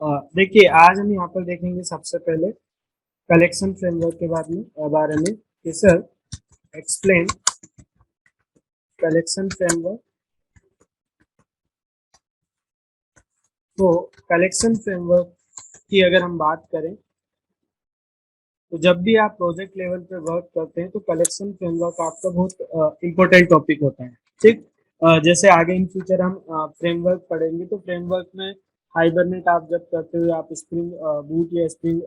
देखिए आज हम यहाँ पर देखेंगे सबसे पहले कलेक्शन फ्रेमवर्क के बारे में कि सर एक्सप्लेन कलेक्शन फ्रेमवर्क। तो कलेक्शन फ्रेमवर्क की अगर हम बात करें तो जब भी आप प्रोजेक्ट लेवल पे वर्क करते हैं तो कलेक्शन फ्रेमवर्क आपका बहुत इम्पोर्टेंट टॉपिक होता है। ठीक, जैसे आगे इन फ्यूचर हम फ्रेमवर्क पढ़ेंगे तो फ्रेमवर्क में हाइबरनेट आप जब करते हुए आप स्प्रिंग बूट या स्प्रिंग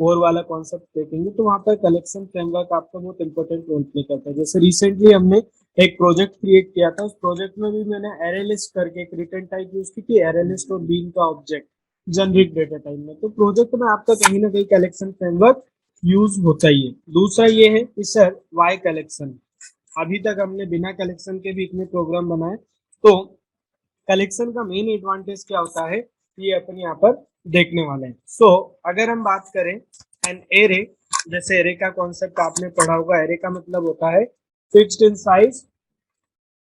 कोर वाला कॉन्सेप्ट देखेंगे तो वहाँ पर कलेक्शन फ्रेमवर्क आपका बहुत इंपॉर्टेंट रोल प्ले करता है। जैसे रिसेंटली हमने एक प्रोजेक्ट क्रिएट किया था, उस प्रोजेक्ट में भी मैंने एरे लिस्ट करके एक रिटर्न टाइप यूज की थी, एरे लिस्ट और बीन का ऑब्जेक्ट जनरिक डेटा टाइप में। तो प्रोजेक्ट में आपका कहीं ना कहीं कलेक्शन फ्रेमवर्क यूज होता ही है। दूसरा ये है कि सर वाई कलेक्शन, अभी तक हमने बिना कलेक्शन के भी इतने प्रोग्राम बनाए, तो कलेक्शन का मेन एडवांटेज क्या होता है ये अपन यहाँ पर देखने वाले हैं। सो अगर हम बात करें एन एरे, जैसे एरे का कॉन्सेप्ट आपने पढ़ा होगा, एरे का मतलब होता है फिक्स्ड इन साइज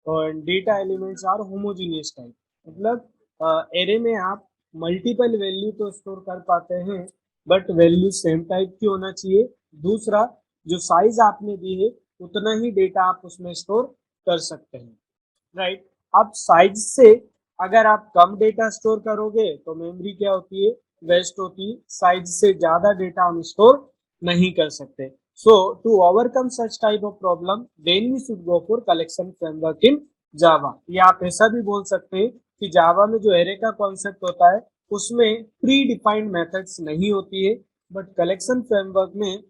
और data elements are homogeneous type. मतलब एरे में आप मल्टीपल वैल्यू तो स्टोर कर पाते हैं बट वैल्यू सेम टाइप की होना चाहिए। दूसरा, जो साइज आपने दी है उतना ही डेटा आप उसमें स्टोर कर सकते हैं, राइट। अब साइज से अगर आप कम डेटा स्टोर करोगे तो मेमोरी क्या होती है, वेस्ट होती है। साइज से ज्यादा डेटा हम स्टोर नहीं कर सकते। So to overcome such type of problem then we should go for collection framework in Java. या आप ऐसा भी बोल सकते हैं कि जावा में जो एरे का कॉन्सेप्ट होता है उसमें प्री डिफाइंड मेथड्स नहीं होती है, बट कलेक्शन फ्रेमवर्क में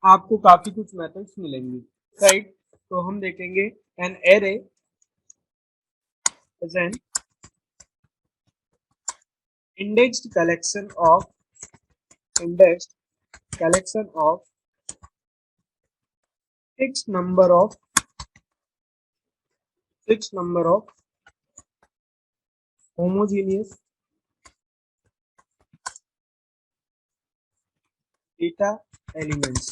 आपको काफी कुछ मेथड्स मिलेंगी, राइट। तो हम देखेंगे an array is an indexed collection of fixed number of homogeneous data elements।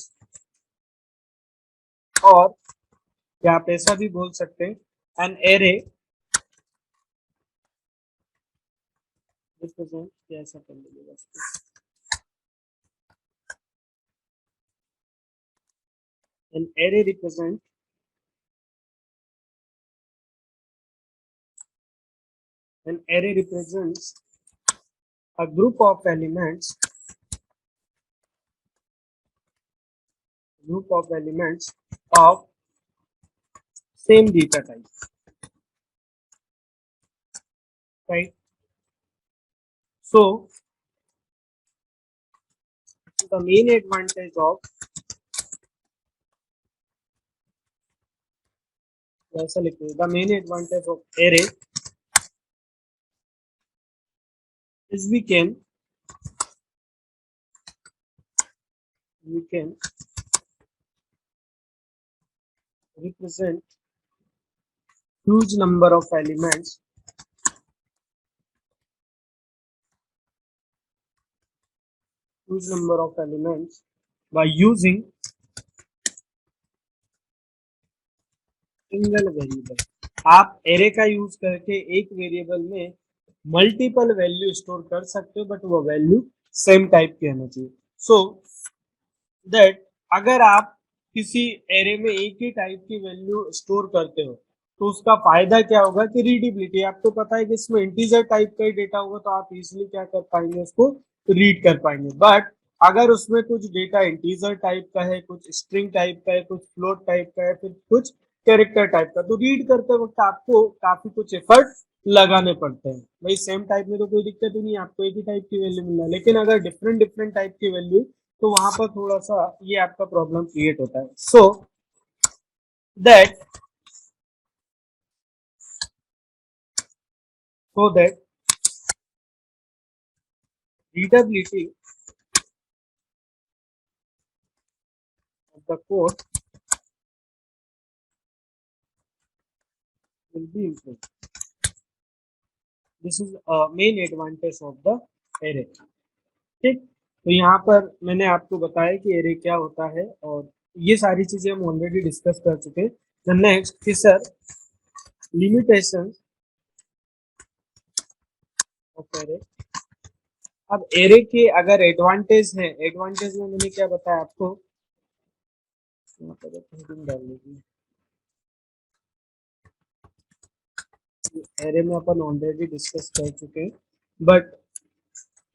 और क्या आप ऐसा भी बोल सकते हैं एन एरे रिप्रेजेंट, ऐसा कर लीजिएगा an array represent an array represents a group of elements of same data type, right? So the main advantage of the main advantage of array is we can represent huge number of elements by using single variable. आप array का use करके एक variable में multiple value store कर सकते हो but वो value same type की होना चाहिए। सो दैट अगर आप किसी एरे में एक ही टाइप की वैल्यू स्टोर करते हो तो उसका फायदा क्या होगा कि रीडेबिलिटी। आपको पता है कि इसमें इंटीजर टाइप का ही डेटा होगा तो आप इजिली क्या कर पाएंगे, उसको रीड कर पाएंगे। बट अगर उसमें कुछ डेटा इंटीजर टाइप का है, कुछ स्ट्रिंग टाइप का है, कुछ फ्लोट टाइप का है, फिर कुछ कैरेक्टर टाइप का, तो रीड करते वक्त आपको काफी कुछ एफर्ट लगाने पड़ते हैं। भाई सेम टाइप में तो कोई दिक्कत ही नहीं, आपको एक ही टाइप की वैल्यू मिल रहा है, लेकिन अगर डिफरेंट डिफरेंट टाइप की वैल्यू तो वहां पर थोड़ा सा ये आपका प्रॉब्लम क्रिएट होता है। So that readability of the code will be improved. This is a main advantage of the array। ठीक, तो यहाँ पर मैंने आपको बताया कि एरे क्या होता है और ये सारी चीजें हम ऑलरेडी डिस्कस कर चुके हैं। द नेक्स्ट कि सर लिमिटेशन ऑफ एरे अब एरे के अगर एडवांटेज है, एडवांटेज में मैंने क्या बताया आपको, डाल लीजिए, एरे में अपन ऑलरेडी डिस्कस कर चुके हैं, बट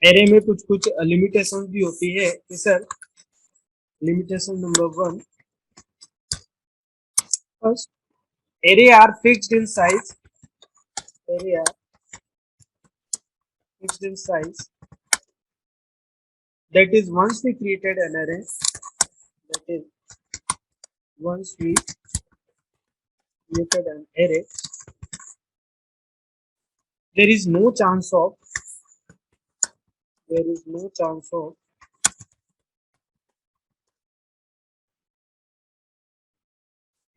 एरे में कुछ कुछ लिमिटेशन भी होती है कि sir, limitation number 1, first array are fixed in size, array are fixed in size, that is once we created an array, that is once we created an array, there is no chance of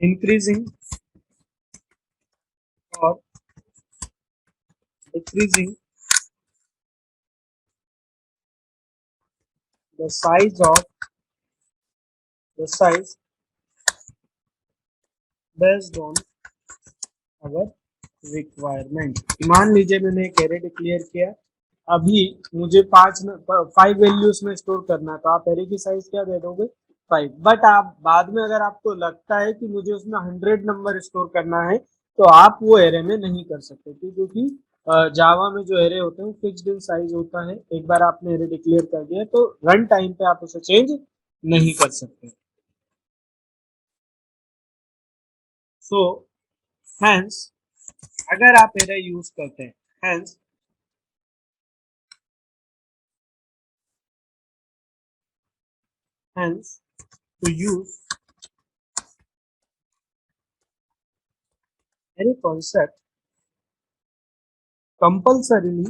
increasing or decreasing the size based on our requirement. मान लीजिए मैंने एक array declare किया, अभी मुझे 5 values में store करना है, तो आप एरे की साइज क्या दे दोगे, 5। बट आप बाद में अगर आपको लगता है कि मुझे उसमें 100 नंबर स्टोर करना है, तो आप वो एरे में नहीं कर सकते, क्योंकि जावा में जो एरे होते हैं फिक्स्ड इन साइज होता है। एक बार आपने एरे डिक्लेयर कर दिया तो रन टाइम पे आप उसे चेंज नहीं कर सकते। सो हैंस अगर आप एरे यूज करते हैं, hence to use any concept compulsorily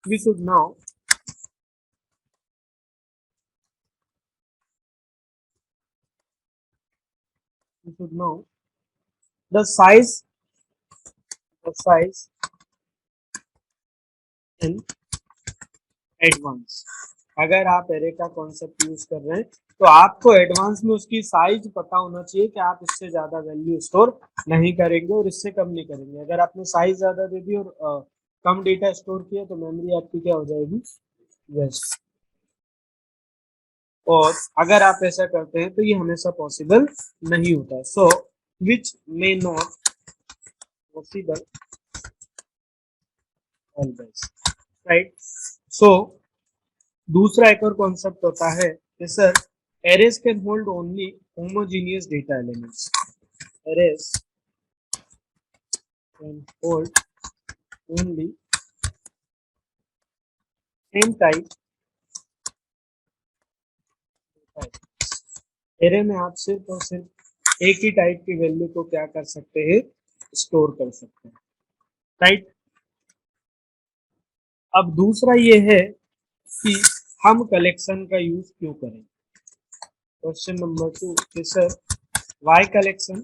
we should know the size in advance. अगर आप एरे का कॉन्सेप्ट यूज कर रहे हैं तो आपको एडवांस में उसकी साइज पता होना चाहिए कि आप इससे ज्यादा वैल्यू स्टोर नहीं करेंगे और इससे कम नहीं करेंगे। अगर आपने साइज ज्यादा दे दी और कम डेटा स्टोर किया तो मेमोरी आपकी क्या हो जाएगी, वेस्ट। और अगर आप ऐसा करते हैं तो ये हमेशा पॉसिबल नहीं होता है। So which may not possible always, right. सो दूसरा एक और कॉन्सेप्ट होता है कि sir arrays can hold only homogeneous data elements, arrays can hold only same type. Array में आप सिर्फ और सिर्फ एक ही टाइप की वैल्यू को क्या कर सकते हैं, स्टोर कर सकते हैं, राइट। अब दूसरा ये है कि हम कलेक्शन का यूज क्यों करें। क्वेश्चन नंबर 2 कि सर वाई कलेक्शन,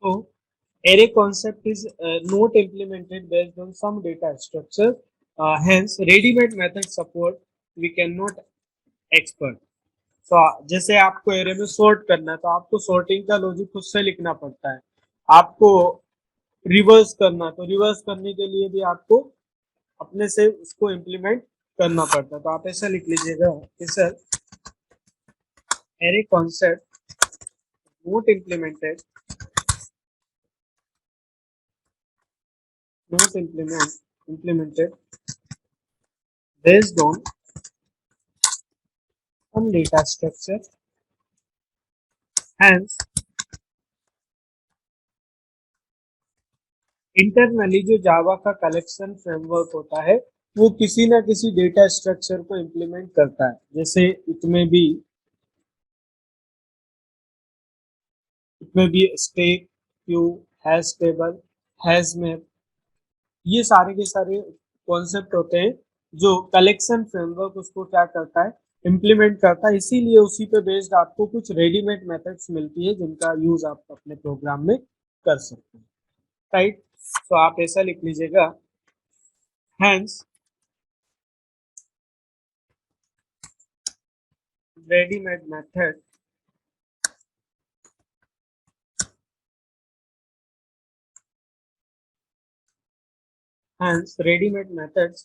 तो array concept is not implemented based on some data structure, hence ready-made method support we cannot expert। तो जैसे आपको एरे में सॉर्ट करना है तो आपको सॉर्टिंग का लॉजिक खुद से लिखना पड़ता है, आपको रिवर्स करना तो रिवर्स करने के लिए भी आपको अपने से उसको इम्प्लीमेंट करना पड़ता है। तो आप ऐसा लिख लीजिएगा कि sir array concept not implemented based on some data structure, hence internally जो जावा का कलेक्शन फ्रेमवर्क होता है वो किसी ना किसी डेटा स्ट्रक्चर को इम्प्लीमेंट करता है। जैसे इसमें भी stack, Q, hash table, hash map, ये सारे के सारे कॉन्सेप्ट होते हैं जो कलेक्शन फ्रेमवर्क उसको क्या करता है, इम्प्लीमेंट करता है। इसीलिए उसी पे बेस्ड आपको कुछ रेडीमेड मेथड्स मिलती है जिनका यूज आप अपने प्रोग्राम में कर सकते हैं, राइट। तो आप ऐसा लिख लीजिएगा, hence readymade method hence ready-made methods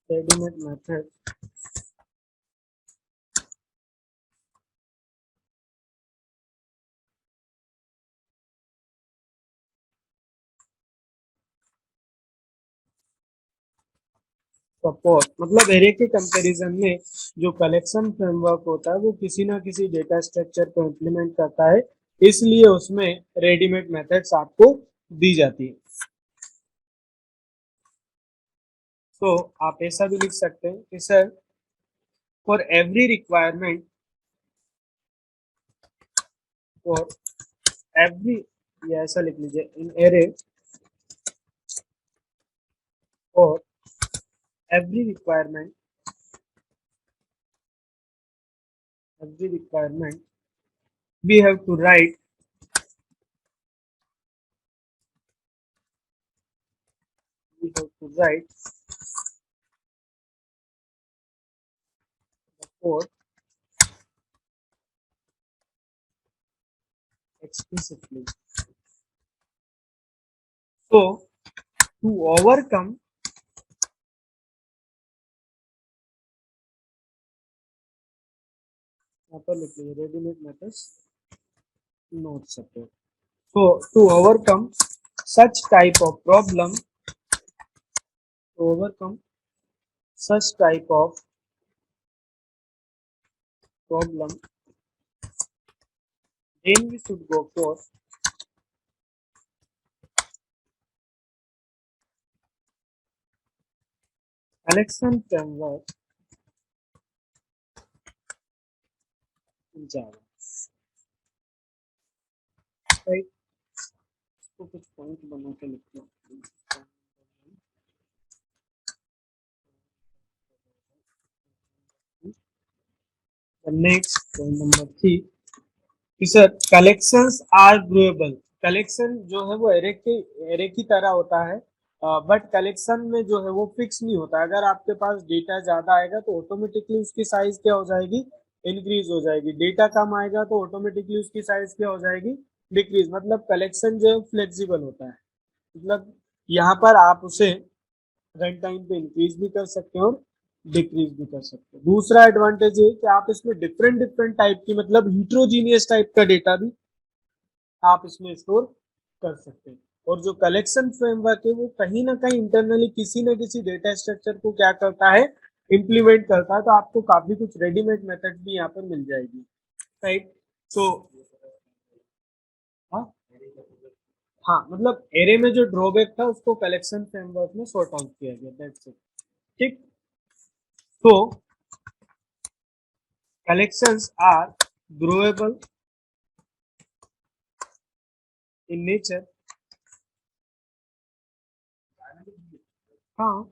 ready-made method support, मतलब एरे के कंपैरिजन में जो कलेक्शन फ्रेमवर्क होता है वो किसी ना किसी डेटा स्ट्रक्चर को इम्प्लीमेंट करता है, इसलिए उसमें रेडीमेड मेथड्स आपको दी जाती है। तो आप ऐसा भी लिख सकते हैं कि sir for every requirement for every, या ऐसा लिख लीजिए इन array for every requirement we have to write the code explicitly. So to overcome ready-made methods not support. So to overcome such type of problem, then we should go for collection framework in Java. Right? तो कुछ point बना के लिखते हैं। Next point number 3 कि sir collections are ग्रोएबल। Collection जो है वो एरे की तरह होता है, बट कलेक्शन में जो है वो फिक्स नहीं होता। अगर आपके पास डेटा ज्यादा आएगा तो ऑटोमेटिकली उसकी साइज क्या हो जाएगी, इंक्रीज हो जाएगी। डेटा कम आएगा तो ऑटोमेटिकली उसकी साइज क्या हो जाएगी, डिक्रीज। मतलब कलेक्शन जो है फ्लेक्सिबल होता है, मतलब यहाँ पर आप उसे रन टाइम पे इंक्रीज भी कर सकते हैं और डिक्रीज भी कर सकते हैं। दूसरा एडवांटेज है कि आप इसमें डिफरेंट डिफरेंट टाइप की, मतलब हीट्रोजीनियस टाइप का डेटा भी आप इसमें स्टोर कर सकते हैं। और जो कलेक्शन फ्रेमवर्क है वो कहीं ना कहीं इंटरनली किसी न किसी डेटा स्ट्रक्चर को क्या करता है, इंप्लीमेंट करता है। तो आपको काफी कुछ रेडीमेड मेथड भी यहाँ पर मिल जाएगी, राइट। तो हाँ हाँ, मतलब एरे में जो ड्रॉबैक था उसको कलेक्शन फ्रेमवर्क में सॉर्ट आउट किया गया, दैट्स इट। ठीक, तो collections are growable in nature। हाँ,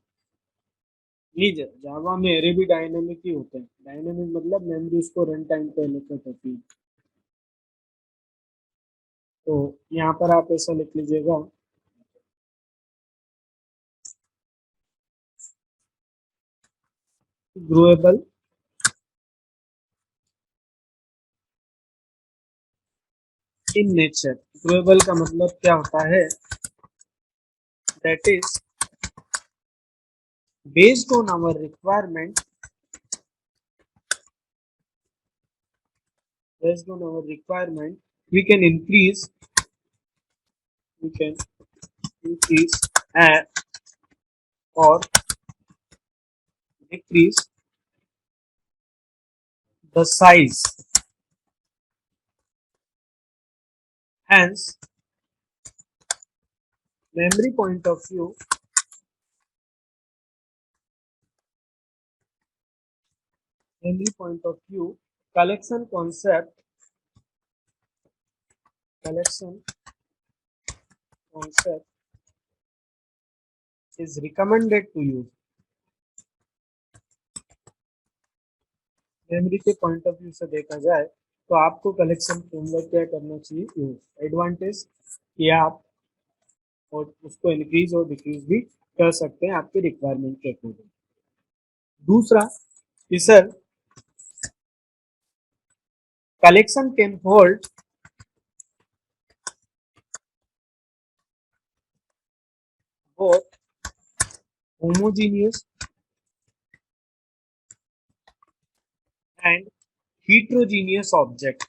नहीं, जावा में एरे भी डायनेमिक ही होते हैं। डायनेमिक मतलब मेमोरी उसको रन टाइम पे एलोकेट होती है। तो यहाँ पर आप ऐसा लिख लीजिएगा, ग्रोएबल इन नेचर। ग्रोएबल का मतलब क्या होता है, that is based on our requirement, we can increase add or decrease the size, hence memory point of view, collection concept is recommended to use। Memory के पॉइंट ऑफ व्यू से देखा जाए तो आपको कलेक्शन फ्रेमवर्क क्या करना चाहिए use. Advantage कि आप और उसको इंक्रीज और डिक्रीज भी कर सकते हैं आपके रिक्वायरमेंट के अकॉर्डिंग। दूसरा कि sir collection can hold both homogeneous and heterogeneous object।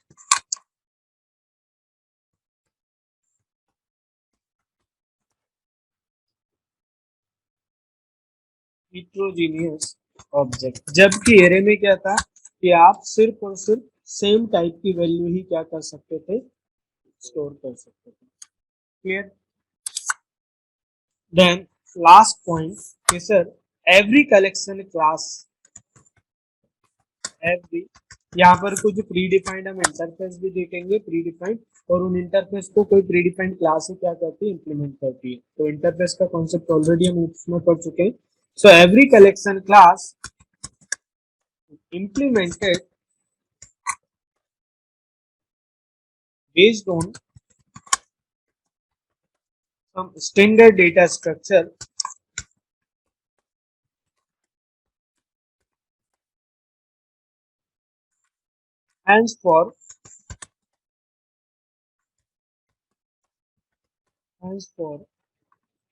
heterogeneous object, जबकि एरे में क्या था कि आप सिर्फ और सिर्फ सेम टाइप की वैल्यू ही क्या कर सकते थे, स्टोर कर सकते थे। क्लियर। देन लास्ट पॉइंट कि sir every collection class, every, यहाँ पर कुछ प्री डिफाइंड हम इंटरफेस भी देखेंगे प्री डिफाइंड, और उन इंटरफेस को कोई प्री डिफाइंड क्लास ही क्या करती है, इंप्लीमेंट करती है। तो इंटरफेस का कॉन्सेप्ट ऑलरेडी हम उसमें पढ़ चुके हैं। So every collection class implemented based on some standard data structure and for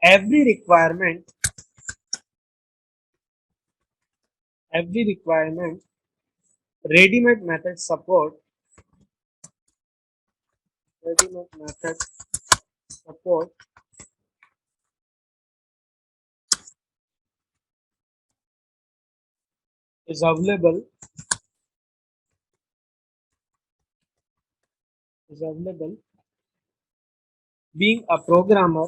every requirement, ready-made method support, ready-made method support is available being a programmer,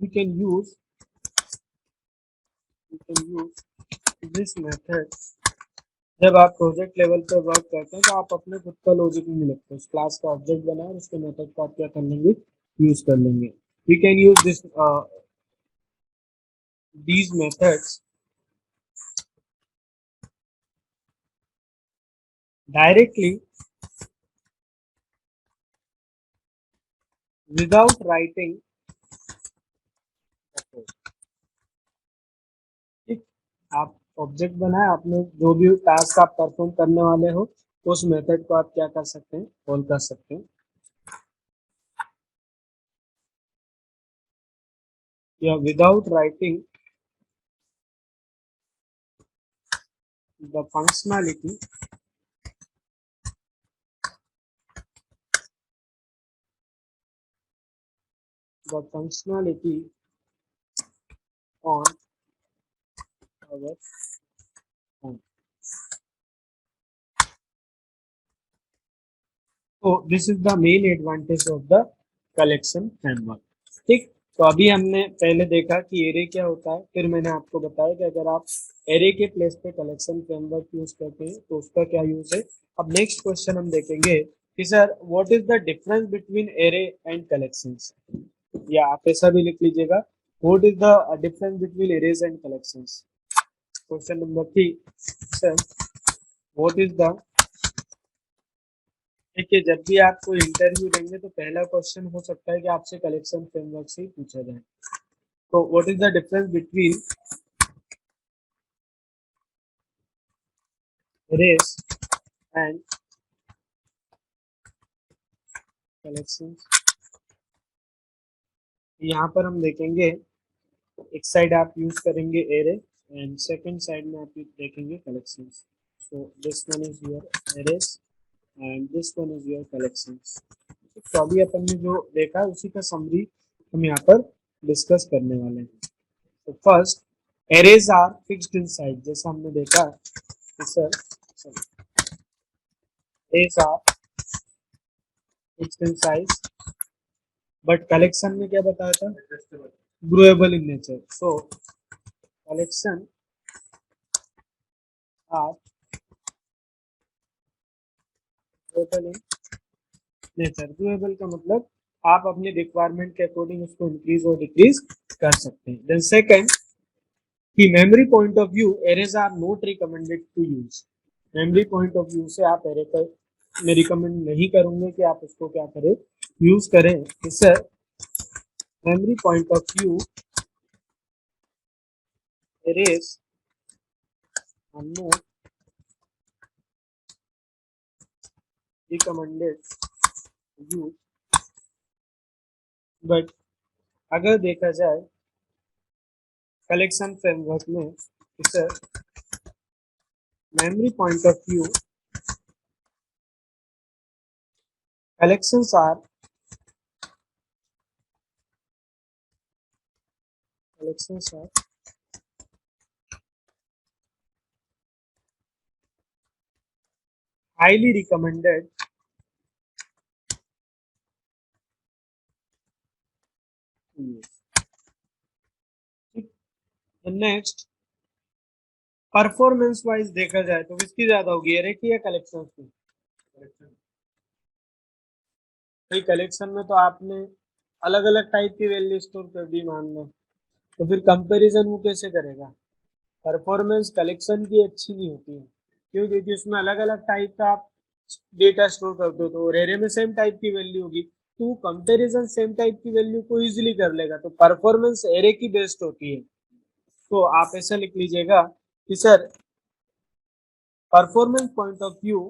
we can use this method। जब आप project level पे work करते हैं तो आप अपने खुद का लॉजिक नहीं लिखते, उस क्लास का ऑब्जेक्ट बनाए और उसके मेथड को आप क्या कर लेंगे, यूज कर लेंगे। We can use this these methods directly without writing code। ठीक, आप ऑब्जेक्ट बनाए, आपने जो भी टास्क आप परफॉर्म करने वाले हो उस मेथड को आप क्या कर सकते हैं, कॉल कर सकते हैं, या without writing the functionality on our own। तो this is the main advantage of the collection framework. ठीक, तो अभी हमने पहले देखा कि एरे क्या होता है, फिर मैंने आपको बताया कि अगर आप एरे के प्लेस पे कलेक्शन फ्रेमवर्क यूज करते हैं तो उसका क्या यूज है। अब नेक्स्ट क्वेश्चन हम देखेंगे कि sir what is the difference between array and collections, या आप ऐसा भी लिख लीजिएगा, what is the difference between arrays and collections. Question number 3, sir what is the, देखिए जब भी आपको इंटरव्यू देंगे तो पहला क्वेश्चन हो सकता है कि आपसे कलेक्शन फ्रेमवर्क से ही पूछा जाए। तो what is the difference between arrays and collection. यहाँ पर हम देखेंगे एक साइड आप यूज करेंगे एरे एंड सेकंड साइड में आप देखेंगे collection. So this one is your arrays and this one is your collection. तो अभी अपन ने जो देखा उसी का समरी हम यहाँ पर डिस्कस करने वाले हैं। तो first, arrays are fixed in size, जैसा हमने देखा sir arrays are fixed in size, but collection में क्या बताया था, growable in nature. So collection are growable in nature. Growable का मतलब आप अपने रिक्वायरमेंट के अकॉर्डिंग उसको इंक्रीज और डिक्रीज कर सकते हैं। देन सेकंड कि memory point of view arrays are not recommended to use. Memory point of view से आप एरे पर मैं रिकमेंड नहीं करूंगे कि आप उसको क्या करें, यूज करें। इससे memory point of view arrays are not recommended use. But अगर देखा जाए कलेक्शन फ्रेमवर्क में इसे memory point of view collections are highly recommended to use. Next performance wise देखा जाए तो किसकी ज्यादा होगी, एरे की या कलेक्शन की? भाई कलेक्शन में तो आपने अलग अलग टाइप की वैल्यू स्टोर कर दी मान लो, तो फिर कंपैरिजन वो कैसे करेगा? परफॉर्मेंस कलेक्शन की अच्छी नहीं होती है, क्यों? क्योंकि उसमें अलग अलग टाइप का आप डेटा स्टोर करते हो, तो एरे में सेम टाइप की वैल्यू होगी, तो कंपैरिजन सेम टाइप की वैल्यू को इजीली कर लेगा। तो परफॉर्मेंस एरे की बेस्ट होती है। तो आप ऐसा लिख लीजिएगा कि sir performance point of view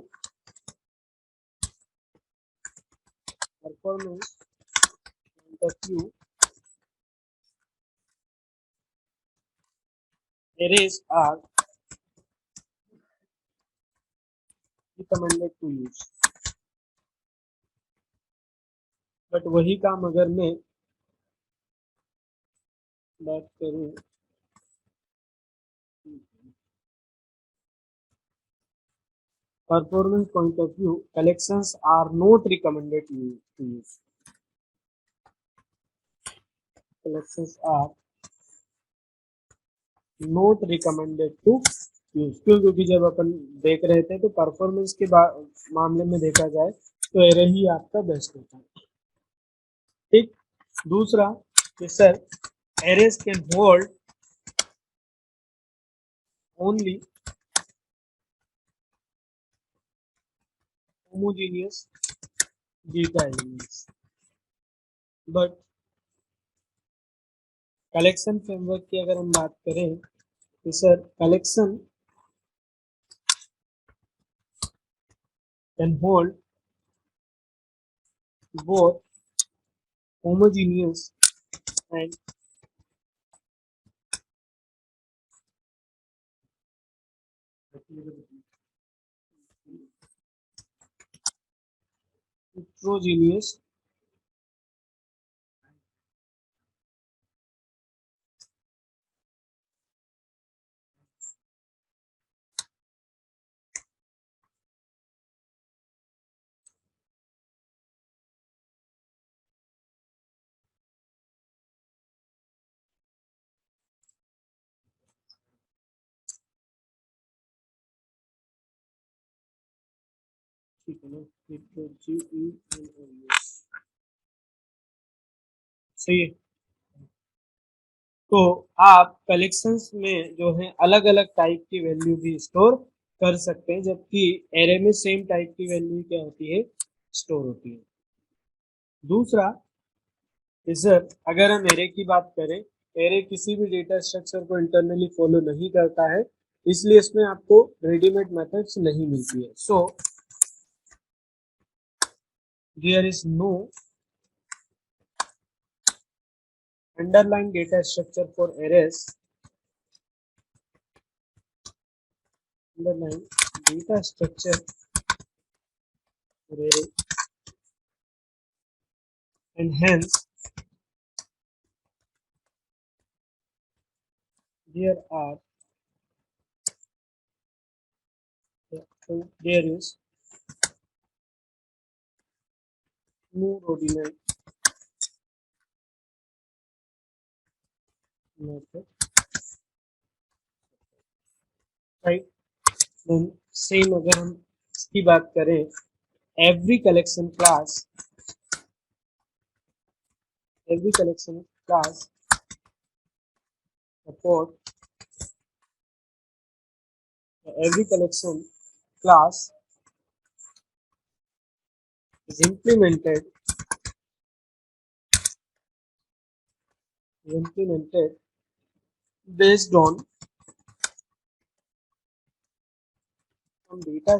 arrays are recommended to use। But वही काम अगर मैं बात करूं performance point of view, collections are not recommended to use। collections are not recommended to use। क्यों? क्योंकि जब अपन देख रहे थे तो परफॉर्मेंस के मामले में देखा जाए तो एरे ही आपका बेस्ट होता है। ठीक। दूसरा कि sir arrays can hold only homogeneous data elements। But collection framework की अगर हम बात करें तो sir collection can hold both homogeneous and heterogeneous ठीक है ना, heterogeneous सही है। तो आप कलेक्शंस में जो है अलग अलग टाइप की वैल्यू भी स्टोर कर सकते हैं, जबकि एरे में सेम टाइप की वैल्यू क्या होती है, स्टोर होती है। दूसरा सर अगर हम एरे की बात करें, एरे किसी भी डेटा स्ट्रक्चर को इंटरनली फॉलो नहीं करता है, इसलिए इसमें आपको रेडीमेड मेथड्स नहीं मिलती है। So there is no underlying data structure for arrays, underlying data structure for array, and hence there are there is no ordinary method, right? then same अगर हम इसकी बात करें, every collection class every collection class support every collection class is implemented based on some data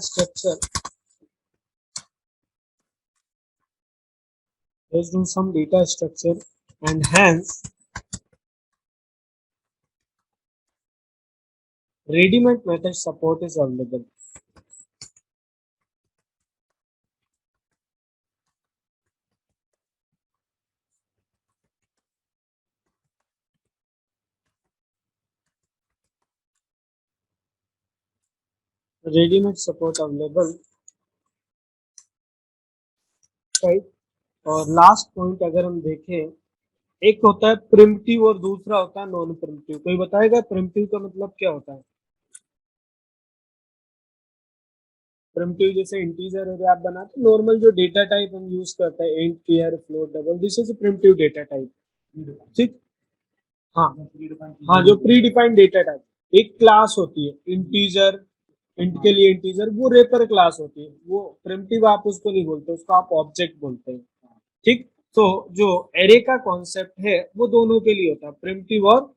structure and hence ready-made method support is available. Readymade support available, right. और last point अगर हम देखें, एक होता है प्रिमिटिव और दूसरा होता है नॉन प्रिमिटिव। कोई बताएगा प्रिमिटिव का मतलब क्या होता है? प्रिमिटिव जैसे इंटीजर अरे आप बनाते नॉर्मल जो डेटा टाइप हम यूज करते हैं, int, clear, float, double, this is primitive data type, ठीक। हाँ हाँ, जो प्री डिफाइंड डेटा टाइप, एक क्लास होती है इंटीजर, इंट के लिए इंटीजर, वो रेपर क्लास होती है, वो प्रिमिटिव आप उसको नहीं बोलते, उसको आप ऑब्जेक्ट बोलते हैं, ठीक। तो जो एरे का कॉन्सेप्ट है वो दोनों के लिए होता है, प्रिमिटिव और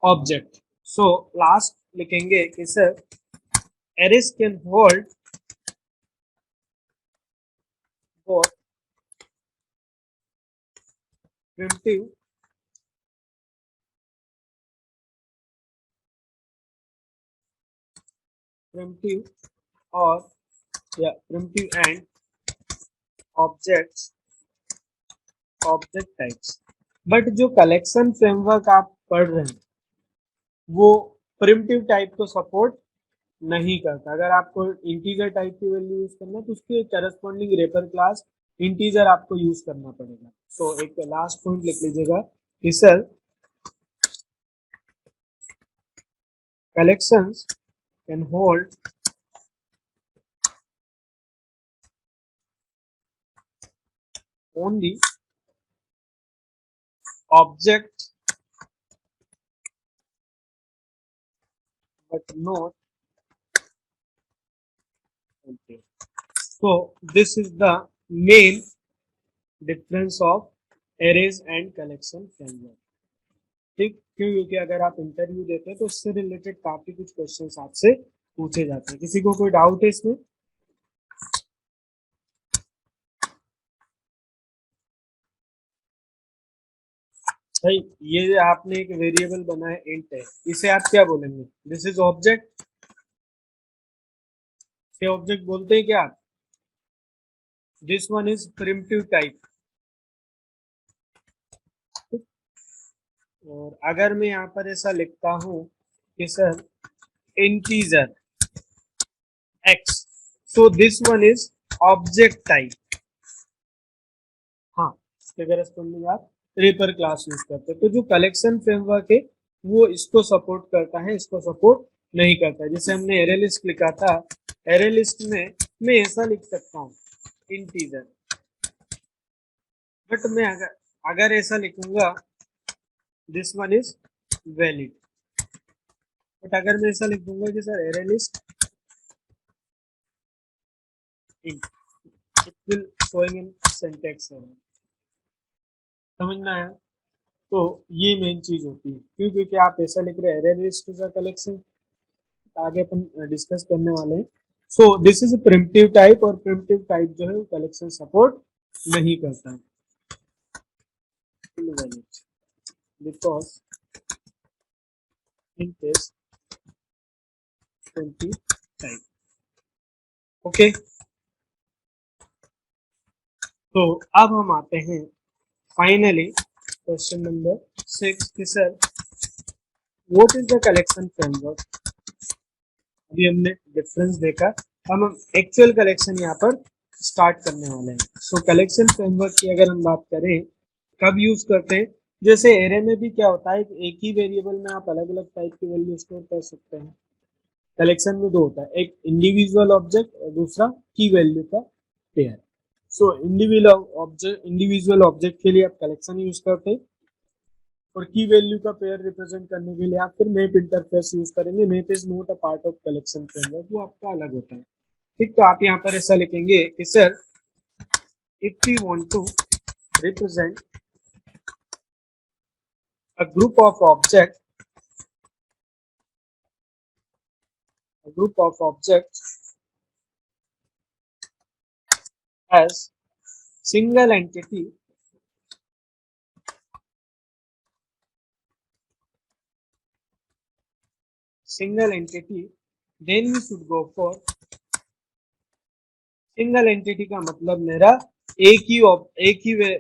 ऑब्जेक्ट। सो लास्ट लिखेंगे कि sir arrays can hold both primitive और या primitive and object types. But जो कलेक्शन फ्रेमवर्क आप पढ़ रहे हैं वो प्रिमिटिव टाइप को सपोर्ट नहीं करता। अगर आपको इंटीजर टाइप की वैल्यू यूज करना है तो उसके करस्पॉन्डिंग रेपर क्लास इंटीजर आपको यूज करना पड़ेगा। तो एक लास्ट पॉइंट लिख लीजिएगा कि sir collections can hold only object but not okay. So this is the main difference of arrays and collection framework, ठीक। क्यों? क्योंकि अगर आप इंटरव्यू देते हैं तो इससे रिलेटेड काफी कुछ क्वेश्चंस आपसे पूछे जाते हैं। किसी को कोई डाउट है इसमें? भाई ये आपने एक वेरिएबल बनाया इंट है, इसे आप क्या बोलेंगे? दिस इज ऑब्जेक्ट, से ऑब्जेक्ट बोलते हैं क्या आप? This one is primitive type. और अगर मैं यहाँ पर ऐसा लिखता हूं कि sir integer x, so this one is object type. हाँ, इसके करस्पॉन्डिंग आप रेपर क्लास यूज करते हैं। तो जो कलेक्शन फ्रेमवर्क है वो इसको सपोर्ट करता है, इसको सपोर्ट नहीं करता है। जैसे हमने एरे लिस्ट लिखा था, एरे लिस्ट में मैं ऐसा लिख सकता हूँ इंटीजर, बट मैं अगर ऐसा लिखूंगा this one is valid, but अगर मैं ऐसा लिख दूंगा कि sir array list int, it will showing in syntax error। समझना है? तो ये मेन चीज होती है। क्यों? क्योंकि आप ऐसा लिख रहे हैं array list is a collection, आगे अपन डिस्कस करने वाले हैं। So this is primitive type, और प्रिमिटिव टाइप जो है वो कलेक्शन सपोर्ट नहीं करता है because int is 20 type. Okay, तो अब हम आते हैं फाइनली क्वेश्चन नंबर 6 कि sir what is the collection framework. अभी हमने डिफरेंस देखा, हम एक्चुअल कलेक्शन यहाँ पर स्टार्ट करने वाले हैं। सो कलेक्शन फ्रेमवर्क की अगर हम बात करें कब यूज करते हैं, जैसे एरे में भी क्या होता है, एक ही वेरिएबल में आप अलग अलग टाइप की वैल्यू स्टोर कर सकते हैं। कलेक्शन में दो होता है, एक इंडिविजुअल ऑब्जेक्ट और दूसरा की वैल्यू का पेयर। सो इंडिविजुअल ऑब्जेक्ट के लिए आप कलेक्शन यूज करते हैं, और की वैल्यू का पेयर रिप्रेजेंट करने के लिए आप फिर मैप इंटरफेस यूज करेंगे। Map is not a part of collection framework, वो आपका अलग होता है। ठीक, तो आप यहाँ पर ऐसा लिखेंगे कि sir if we want to represent a group of objects as single entity, then we should go for single entity. का मतलब मेरा एक ही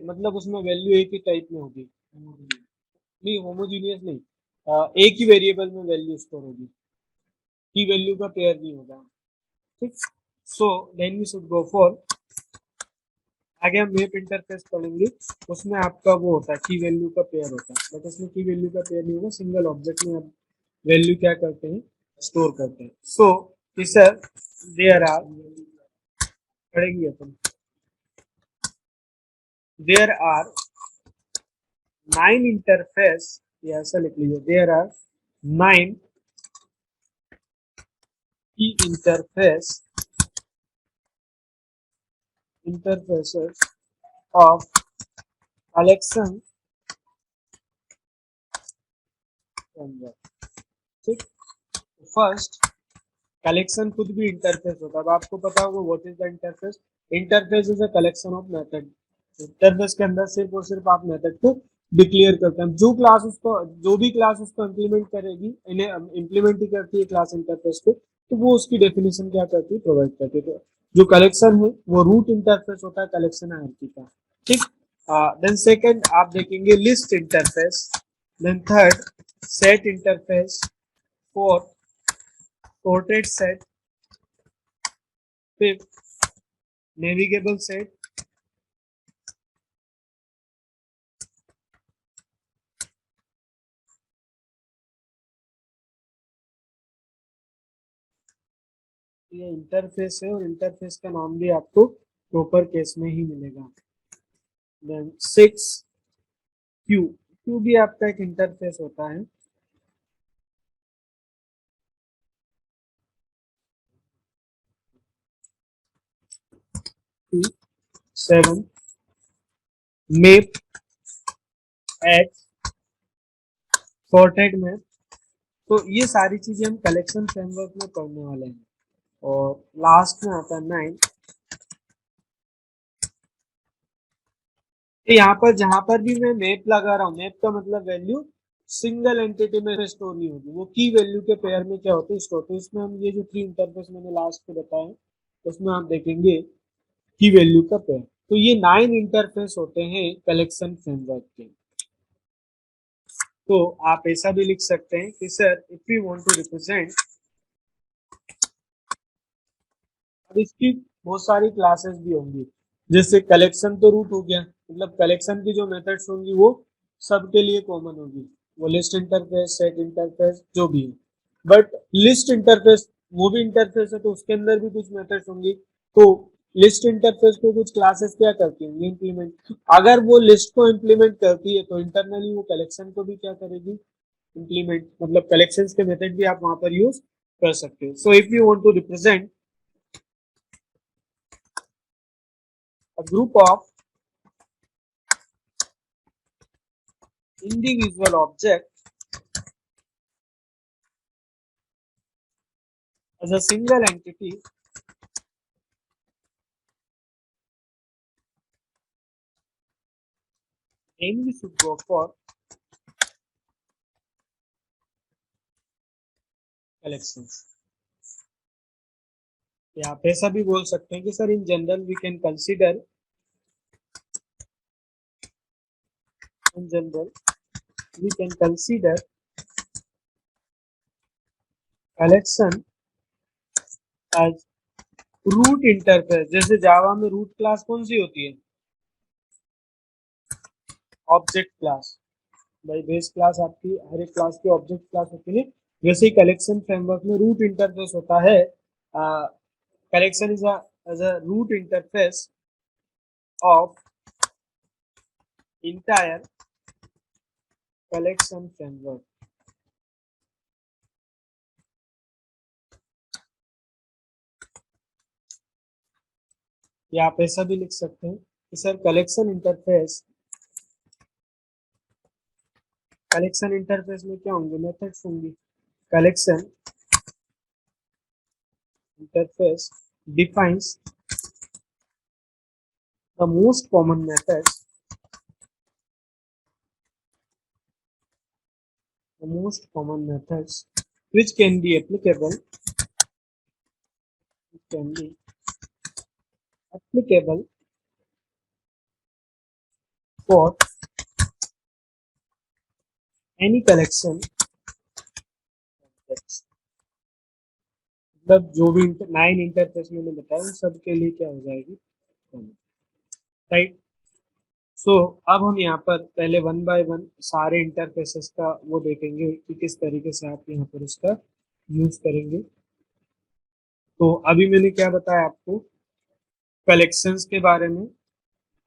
मतलब उसमें वैल्यू एक ही टाइप में होगी, नहीं होमोजीनियस नहीं, एक ही वेरिएबल में वैल्यू स्टोर होगी, की वैल्यू का पेयर नहीं होगा। ठीक, so then we should go for, आगे हम मैप इंटरफेस पढ़ेंगे, उसमें आपका वो होता है की वैल्यू का पेयर होता है, बट उसमें की वैल्यू का पेयर नहीं होगा, सिंगल ऑब्जेक्ट में आप वैल्यू क्या करते हैं, स्टोर करते हैं। सो सर देयर आर, पढ़ेंगे अपन, देयर आर 9 इंटरफेस, या ऐसा लिख लीजिए, देयर आर 9 की interfaces of collection framework। ठीक, फर्स्ट कलेक्शन खुद भी इंटरफेस होता है। अब आपको पता होगा what is the interface. Interface is a collection of method. Interface के अंदर सिर्फ और सिर्फ आप मेथड को डिक्लेयर करते हैं। जो भी क्लास उसको इंप्लीमेंट करेगी, इन्हें इंप्लीमेंट ही करती है क्लास इंटरफेस को, तो वो उसकी डेफिनेशन क्या करती है, प्रोवाइड करती है। तो जो कलेक्शन है वो रूट इंटरफेस होता है कलेक्शन हायरार्की का। ठीक, देन सेकंड आप देखेंगे list interface, then third set interface, fourth portrait set, fifth navigable set, ये इंटरफेस है और इंटरफेस का नाम भी आपको प्रॉपर केस में ही मिलेगा। देन सिक्स क्यू, क्यू भी आपका एक इंटरफेस होता है। Seven map, eight sorted map. तो ये सारी चीजें हम कलेक्शन फ्रेमवर्क में पढ़ने वाले हैं। और लास्ट में आता है 9। तो यहाँ पर जहां पर भी मैं मैप लगा रहा हूँ, मैप का मतलब वैल्यू सिंगल एंटिटी में स्टोर नहीं होगी, वो की वैल्यू के पेयर में क्या होते हैं, स्टोर। तो इसमें हम ये जो 3 इंटरफेस मैंने लास्ट में बताया, उसमें आप देखेंगे की वैल्यू का पेयर। तो ये 9 इंटरफेस होते हैं कलेक्शन फ्रेमवर्क के। तो आप ऐसा भी लिख सकते हैं कि sir if you want to represent, अब इसकी बहुत सारी क्लासेस भी होंगी, जैसे कलेक्शन तो रूट हो गया, मतलब कलेक्शन की जो मेथड्स होंगी वो सबके लिए कॉमन होगी, वो लिस्ट इंटरफेस, सेट इंटरफेस, जो भी है। बट लिस्ट इंटरफेस वो भी इंटरफेस है, तो उसके अंदर भी कुछ मेथड्स होंगी। तो लिस्ट इंटरफेस को कुछ क्लासेस क्या करती होंगी, इंप्लीमेंट। अगर वो लिस्ट को इंप्लीमेंट करती है तो इंटरनली वो कलेक्शन को भी क्या करेगी, इंप्लीमेंट। मतलब कलेक्शंस के मेथड भी आप वहां पर यूज कर सकते हो। So if you want to represent a group of individual objects as a single entity, then we should go for collections। या आप ऐसा भी बोल सकते हैं कि sir in general we can consider, in general we can consider collection as root interface. जैसे Java में रूट क्लास कौन सी होती है, ऑब्जेक्ट क्लास। भाई बेस क्लास आपकी हर एक क्लास की ऑब्जेक्ट क्लास होती है, वैसे ही कलेक्शन फ्रेमवर्क में रूट इंटरफेस होता है। Collection is a root interface of entire collection framework. या आप ऐसा भी लिख सकते हैं कि सर कलेक्शन इंटरफेस में क्या होंगे, मेथड्स होंगी. Collection interface defines the most common methods which can be applicable for any collection. मतलब जो भी 9 इंटरफेस मैंने बताया उन सब के लिए क्या हो जाएगी, राइट. सो अब हम यहाँ पर पहले 1 बाय 1 सारे इंटरफेसेस का वो देखेंगे कि किस तरीके से आप यहाँ पर उसका यूज करेंगे. तो अभी मैंने क्या बताया आपको कलेक्शंस के बारे में.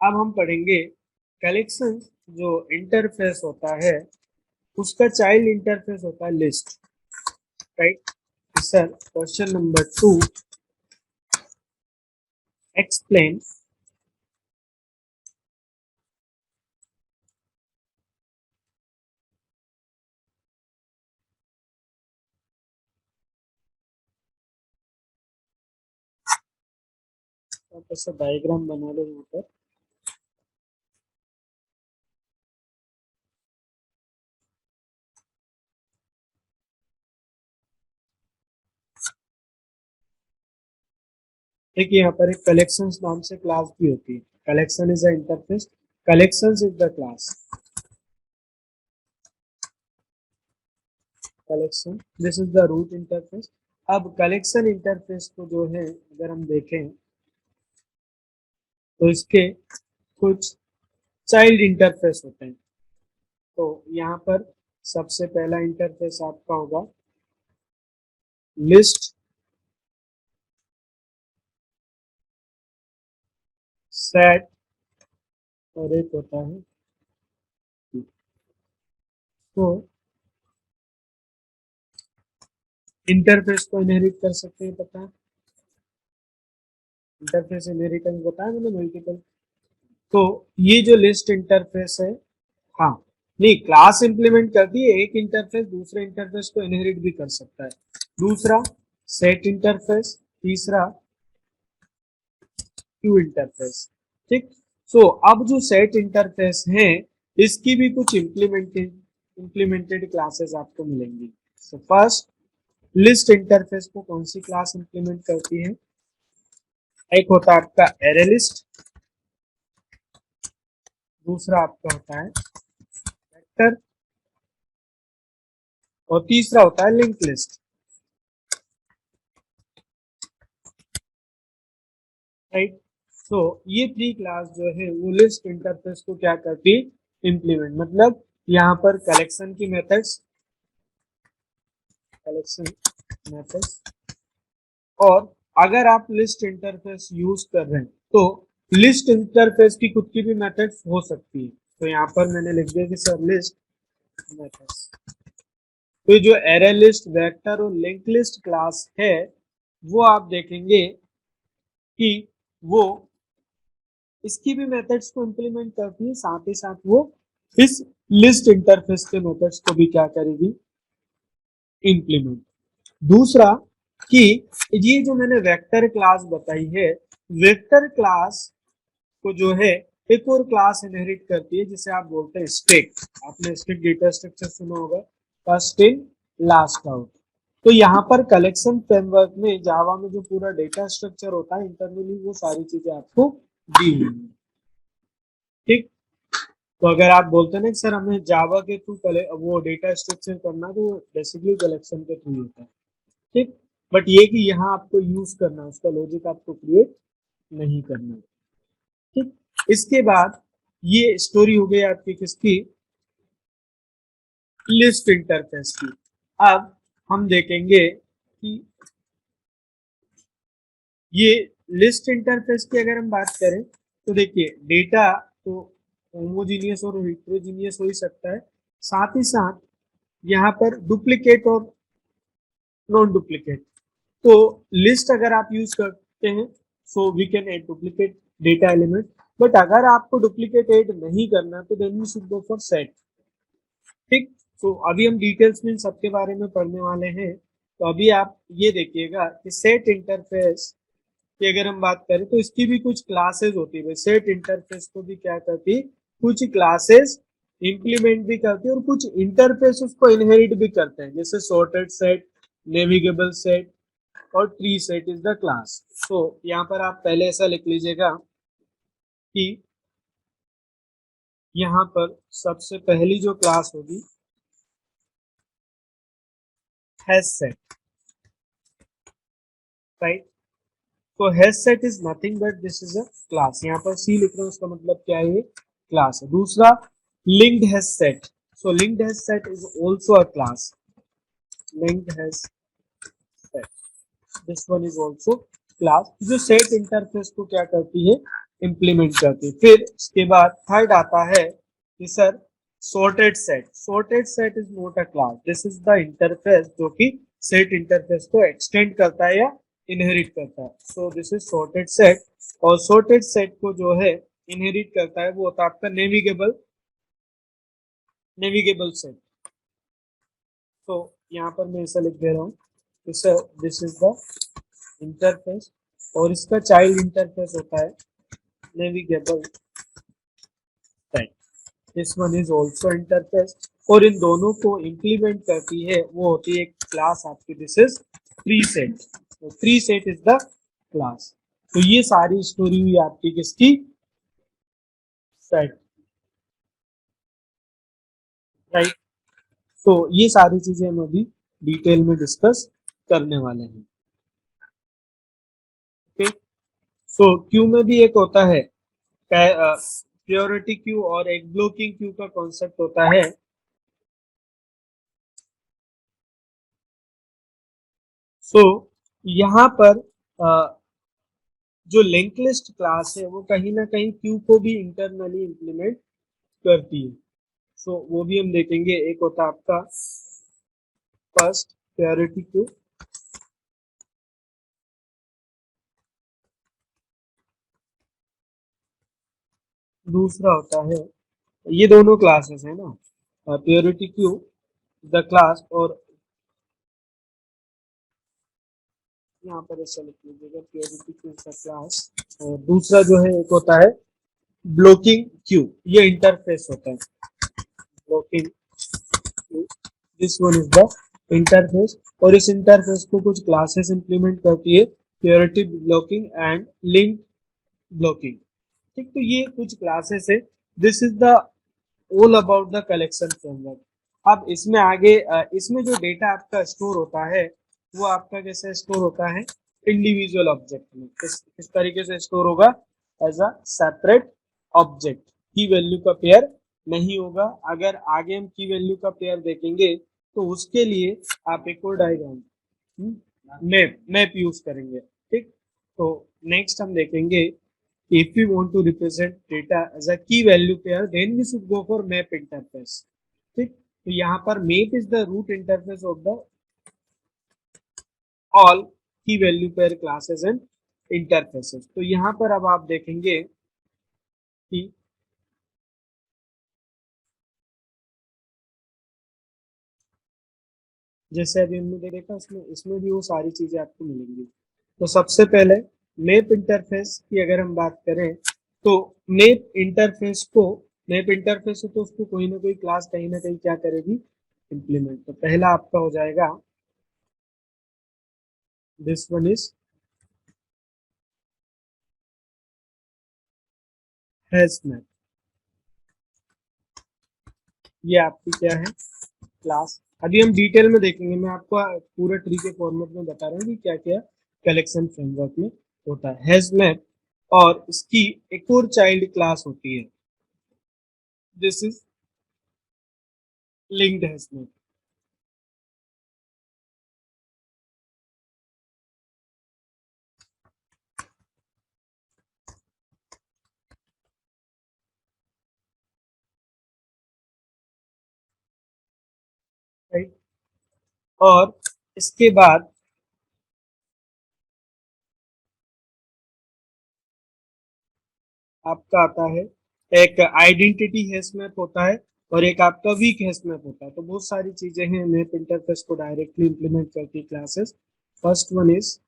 अब हम पढ़ेंगे कलेक्शन जो इंटरफेस होता है उसका चाइल्ड इंटरफेस होता है list, right. Sir question number 2, explain आप ऐसा डायग्राम बना लो यहाँ पर. देखिए यहाँ पर एक कलेक्शंस नाम से क्लास भी होती है. Collection is a interface, collections is the class. Collection this is the root interface. अब कलेक्शन इंटरफेस को जो है अगर हम देखें तो इसके कुछ चाइल्ड इंटरफेस होते हैं. तो यहाँ पर सबसे पहला इंटरफेस आपका होगा लिस्ट, सेट और एक होता है. तो इंटरफेस को इनहेरिट कर सकते हैं, पता है इंटरफेस इनहेरिटेंस बताया मैंने मल्टीपल. तो ये जो लिस्ट इंटरफेस है, हाँ नहीं क्लास इंप्लीमेंट कर दी, एक इंटरफेस दूसरे इंटरफेस को इनहेरिट भी कर सकता है. दूसरा सेट इंटरफेस, तीसरा क्यू इंटरफेस, ठीक. सो अब जो सेट इंटरफेस है इसकी भी कुछ इंप्लीमेंटेड क्लासेस आपको मिलेंगी. सो फर्स्ट लिस्ट इंटरफेस को कौन सी क्लास इंप्लीमेंट करती है, एक होता है आपका एरे लिस्ट, दूसरा आपका होता है वेक्टर और तीसरा होता है लिंक लिस्ट, राइट. सो ये 3 क्लास जो है वो लिस्ट इंटरफेस को क्या करती है, इंप्लीमेंट. मतलब यहाँ पर कलेक्शन मेथड्स और अगर आप लिस्ट इंटरफेस यूज कर रहे हैं तो लिस्ट इंटरफेस की खुद की भी मेथड्स हो सकती है. तो यहाँ पर मैंने लिख दिया कि सर लिस्ट मेथड्स. तो जो एरे लिस्ट, वेक्टर और लिंक लिस्ट क्लास है वो आप देखेंगे कि वो इसकी भी मेथड्स को इंप्लीमेंट करती है, साथ ही साथ वो इस लिस्ट इंटरफेस के मेथड्स को भी क्या करेगी, इंप्लीमेंट. दूसरा कि ये जो मैंने वेक्टर क्लास बताई है, वेक्टर क्लास को जो है एक और क्लास इनहेरिट करती है जिसे आप बोलते हैं स्टैक. आपने स्टैक डेटा स्ट्रक्चर सुना होगा, फर्स्ट इन लास्ट आउट. तो यहाँ पर कलेक्शन फ्रेमवर्क में जावा में जो पूरा डेटा स्ट्रक्चर होता है इंटरनली वो सारी चीजें आपको दी हुई है, ठीक. तो अगर आप बोलते हैं ना सर हमें जावा के थ्रू वो डेटा स्ट्रक्चर करना तो बेसिकली कलेक्शन के थ्रू होता है, ठीक. बट ये कि यहाँ आपको यूज करना, उसका लॉजिक आपको क्रिएट नहीं करना, ठीक. इसके बाद ये स्टोरी हो गई आपकी किसकी, लिस्ट इंटरफेस की. अब हम देखेंगे कि ये लिस्ट इंटरफेस की अगर हम बात करें तो देखिए डेटा तो होमोजीनियस और हेट्रोजीनियस हो ही सकता है, साथ ही साथ यहाँ पर डुप्लीकेट और नॉन डुप्लीकेट। तो लिस्ट अगर आप यूज करते हैं so we can add duplicate data element, but अगर आपको डुप्लीकेट ऐड नहीं करना तो then we should go for set. ठीक, तो अभी हम डिटेल्स में सबके बारे में पढ़ने वाले हैं। तो अभी आप ये देखिएगा कि सेट इंटरफेस की अगर हम बात करें तो इसकी भी कुछ क्लासेस होती है। सेट इंटरफेस को भी क्या करती है, कुछ क्लासेस इंप्लीमेंट भी करती है और कुछ इंटरफेस उसको इनहेरिट भी करते हैं, जैसे सॉर्टेड सेट, नेविगेबल सेट और tree set is the class. तो यहाँ पर आप पहले ऐसा लिख लीजिएगा कि यहाँ पर सबसे पहली जो क्लास होगी हैज सेट, राइट। तो has set is nothing but this is a class, यहाँ पर सी लिख रहे हैं उसका मतलब क्या है, ये क्लास है। दूसरा linked has set, so linked has set is also a class, linked has set, this one is also class, जो सेट इंटरफेस को क्या करती है, इंप्लीमेंट करती है। फिर इसके बाद थर्ड आता है कि sir sorted set, sorted set is not a class, this is the interface जो कि set interface को extend करता है या inherit करता है। so this is sorted set, और sorted set को जो है inherit करता है वो होता है आपका navigable set। तो यहाँ पर मैं ऐसा लिख दे रहा हूँ कि sir this is the interface और इसका चाइल्ड इंटरफेस होता है navigable set, this one is also interface, और इन दोनों को इंप्लीमेंट करती है वो होती है एक क्लास आपकी, दिस इज प्री सेट। तो pre set is the class. तो ये सारी स्टोरी हुई आपकी किसकी, सेट, राइट। तो ये सारी चीजें हम अभी डिटेल में डिस्कस करने वाले हैं। ओके, सो क्यू में भी एक होता है प्योरिटी क्यू और एक ब्लॉकिंग क्यू का कॉन्सेप्ट होता है। सो यहाँ पर जो लिंक लिस्ट क्लास है वो कहीं ना कहीं क्यू को भी इंटरनली इंप्लीमेंट करती है। सो वो भी हम देखेंगे। एक होता है आपका फर्स्ट प्रायोरिटी क्यू, दूसरा होता है, ये दोनों क्लासेस है ना, प्रायोरिटी क्यू द क्लास, और यहाँ पर ऐसा लिख लीजिएगा प्रायोरिटी क्यू द क्लास, और दूसरा जो है एक होता है ब्लॉकिंग क्यू, ये इंटरफेस होता है blocking Q, this one is the interface, और इस इंटरफेस को कुछ क्लासेस इंप्लीमेंट करती है, priority blocking and link blocking. ठीक, तो ये कुछ क्लासेस है। This is the all about the collection framework. अब इसमें आगे इसमें जो डेटा आपका स्टोर होता है वो आपका कैसे स्टोर होता है, इंडिविजुअल ऑब्जेक्ट में। किस तरीके से स्टोर होगा, एज अ सेपरेट ऑब्जेक्ट, की वैल्यू का पेयर नहीं होगा। अगर आगे हम की वैल्यू का पेयर देखेंगे तो उसके लिए आप एक और डायग्राम, मैप यूज करेंगे। ठीक, तो नेक्स्ट हम देखेंगे if we want to represent data as a key value pair then we should go for map interface। ठीक, तो यहाँ पर map is the root interface of the all key value pair classes and interfaces। तो यहाँ पर अब आप देखेंगे कि जैसे अभी हमने देखा उसमें इसमें भी वो सारी चीजें आपको मिलेंगी। तो सबसे पहले मैप इंटरफेस की अगर हम बात करें तो मैप इंटरफेस को, मैप इंटरफेस है तो उसको कोई ना कोई क्लास कहीं ना कहीं क्या करेगी, इंप्लीमेंट। तो पहला आपका हो जाएगा this one is has map, ये आपकी क्या है, क्लास। अभी हम डिटेल में देखेंगे, मैं आपको पूरे ट्री के फॉर्मेट में बता रहा हूँ कि क्या क्या कलेक्शन फ्रेमवर्क में होता है। हैज मैप और इसकी एक और चाइल्ड क्लास होती है, this is linked has map. और इसके बाद आपका आता है एक आइडेंटिटी हैश मैप होता है और एक आपका वीक हैश मैप होता है। तो बहुत सारी चीजें हैं मैप इंटरफेस को डायरेक्टली इंप्लीमेंट करती क्लासेस। फर्स्ट वन इज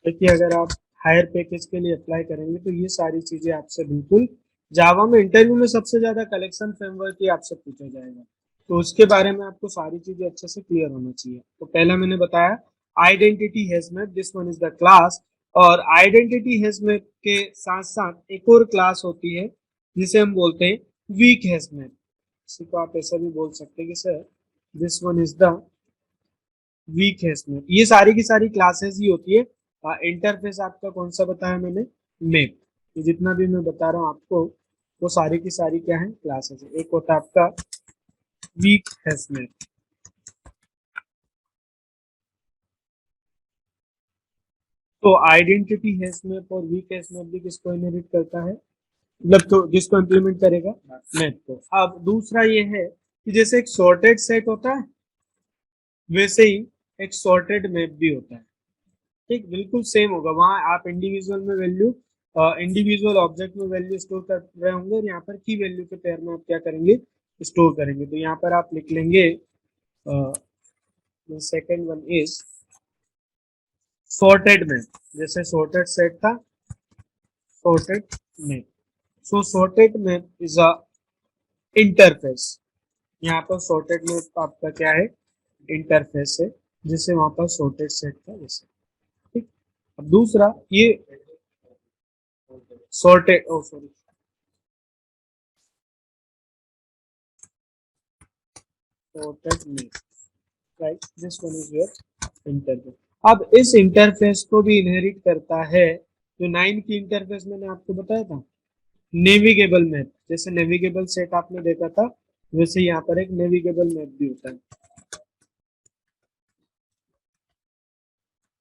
देखिए, अगर आप हायर पैकेज के लिए अप्लाई करेंगे तो ये सारी चीजें आपसे बिल्कुल जावा में इंटरव्यू में सबसे ज्यादा कलेक्शन फ्रेमवर्क ही आपसे पूछा जाएगा। तो उसके बारे में आपको सारी चीजें अच्छे से क्लियर होना चाहिए। तो पहला मैंने बताया identity hash map, this one is the class. और आइडेंटिटी हैश मैप के साथ साथ एक और क्लास होती है जिसे हम बोलते हैं वीक हैश मैप। इसी को आप ऐसा भी बोल सकते हैं कि sir this one is the weak है इसमें। ये सारी की सारी क्लासेस ही होती है। इंटरफेस आपका कौन सा बताया मैंने, मैप। ये जितना भी मैं बता रहा हूँ आपको वो सारी की सारी क्या है, क्लासेस है। एक होता है आपका वीक हैश मैप। तो आइडेंटिटी हैश मैप और वीक हैश मैप भी किसको इनहेरिट करता है, मतलब तो जिसको इंप्लीमेंट करेगा, मैप को। अब दूसरा ये है कि जैसे एक सॉर्टेड सेट होता है वैसे ही एक सॉर्टेड मैप भी होता है। ठीक, बिल्कुल सेम होगा। वहां आप इंडिविजुअल में वैल्यू, इंडिविजुअल ऑब्जेक्ट में वैल्यू स्टोर कर रहे होंगे और यहाँ पर की वैल्यू के पेयर में आप क्या करेंगे, स्टोर करेंगे। तो यहाँ पर आप लिख लेंगे second one is sorted map. जैसे सॉर्टेड सेट था, sorted map. So sorted map is a interface. यहाँ पर सॉर्टेड मैप आपका क्या है, इंटरफेस है, जिससे वहां पर सॉर्टेड सेट था वैसे। ठीक। अब दूसरा ये sorted, O sorry, sorted mail, right? This one is your interface. अब इस इंटरफेस को भी इनहेरिट करता है जो 9 की इंटरफेस मैंने आपको बताया था, नेविगेबल मैप। जैसे नेविगेबल सेट आपने देखा था वैसे यहाँ पर एक नेविगेबल मैप भी होता है।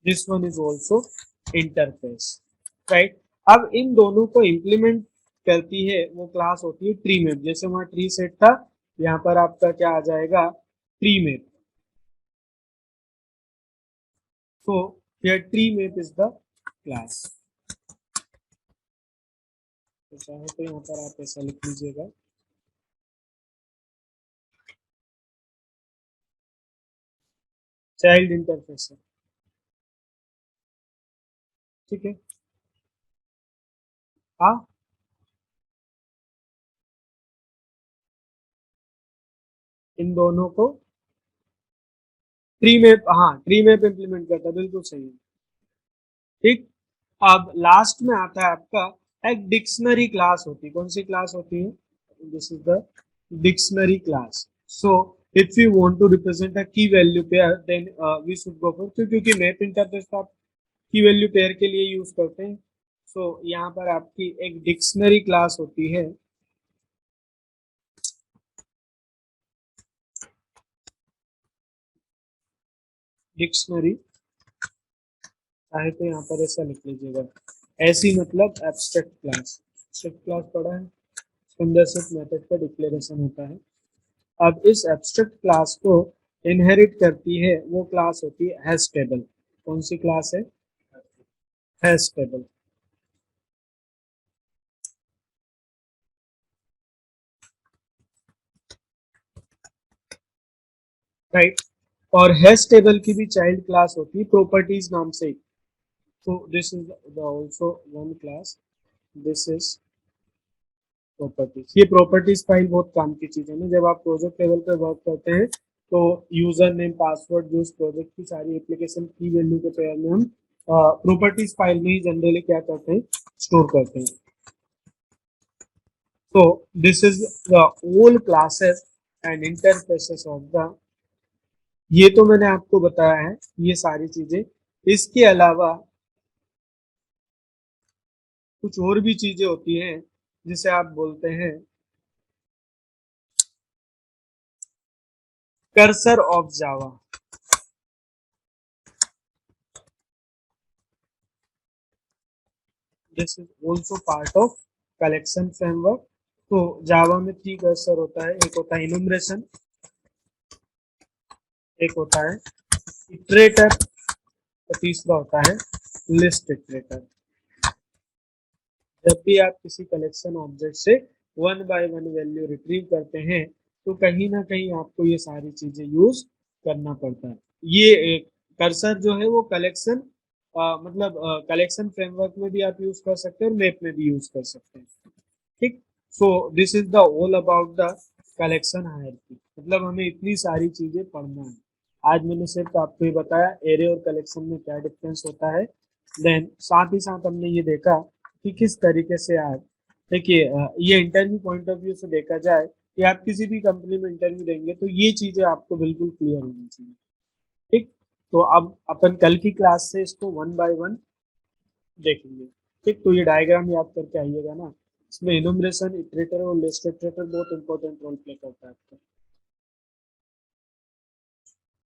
This one is also interface, right. अब इन दोनों को इंप्लीमेंट करती है वो क्लास होती है ट्री मैप। जैसे वहां ट्री सेट था, यहाँ पर आपका क्या आ जाएगा, tree map. So here tree map is the class। तो चाहे तो यहाँ पर आप ऐसा लिख लीजिएगा, चाइल्ड इंटरफेस है। ठीक है, हाँ, इन दोनों को ट्री मैप, हाँ ट्री मैप इंप्लीमेंट करता है, बिल्कुल सही है। ठीक। अब लास्ट में आता है आपका एक डिक्शनरी क्लास होती है। कौन सी क्लास होती है, this is the dictionary class. So if you want to represent a key value pair then we should go for, क्योंकि मैप इंटरफेस तो आप की वैल्यू पेयर के लिए यूज करते हैं। सो यहाँ पर आपकी एक डिक्शनरी क्लास होती है। डिक्शनरी, चाहे तो यहाँ पर ऐसा लिख लीजिएगा, ऐसी मतलब एब्स्ट्रैक्ट क्लास। एब्स्ट्रैक्ट क्लास पढ़ा है, इसके अंदर सिर्फ मेथड का डिक्लेरेशन होता है। अब इस एब्स्ट्रैक्ट क्लास को इनहेरिट करती है वो क्लास होती है हैश टेबल। कौन सी क्लास है, हैश टेबल, राइट। और हैश टेबल की भी चाइल्ड क्लास होती है प्रॉपर्टीज नाम से। तो this is also one class, this is properties. ये प्रॉपर्टीज फाइल बहुत काम की चीज है ना, जब आप प्रोजेक्ट लेवल पे वर्क करते हैं तो यूजर नेम पासवर्ड जो उस प्रोजेक्ट की सारी एप्लीकेशन की वैल्यू के पेयर में हम प्रॉपर्टीज फाइल में ही जनरली क्या करते हैं, स्टोर करते हैं। तो this is the all classes and interfaces of the, ये तो मैंने आपको बताया है ये सारी चीजें। इसके अलावा कुछ और भी चीजें होती हैं जिसे आप बोलते हैं cursor of Java. This is also part of collection framework. तो जावा में 3 कर्सर होता है, एक होता है इनुमरेशन, एक होता है इटरेटर, और तीसरा होता है लिस्ट इटरेटर। जब भी आप किसी कलेक्शन ऑब्जेक्ट से one by one value retrieve करते हैं तो कहीं ना कहीं आपको ये सारी चीजें यूज करना पड़ता है। ये कर्सर जो है वो कलेक्शन मतलब कलेक्शन फ्रेमवर्क में भी आप यूज कर सकते हैं और मैप में भी यूज कर सकते हैं। ठीक, so this is the all about the collection hierarchy. मतलब हमें इतनी सारी चीजें पढ़ना है। आज मैंने सिर्फ आपको ये बताया एरे और कलेक्शन में क्या डिफरेंस होता है। देन साथ ही साथ हमने ये देखा कि किस तरीके से आप देखिए ये इंटरव्यू पॉइंट ऑफ व्यू से देखा जाए कि आप किसी भी कंपनी में इंटरव्यू देंगे तो ये चीजें आपको बिल्कुल क्लियर होनी चाहिए। ठीक, तो अब अपन कल की क्लास से इसको वन बाय वन देखेंगे। ठीक, तो ये डायग्राम याद करके आइएगा ना, इसमें इनुमरेशन, इटरेटर और लिस्ट इटरेटर बहुत इंपॉर्टेंट रोल प्ले करता है आपका।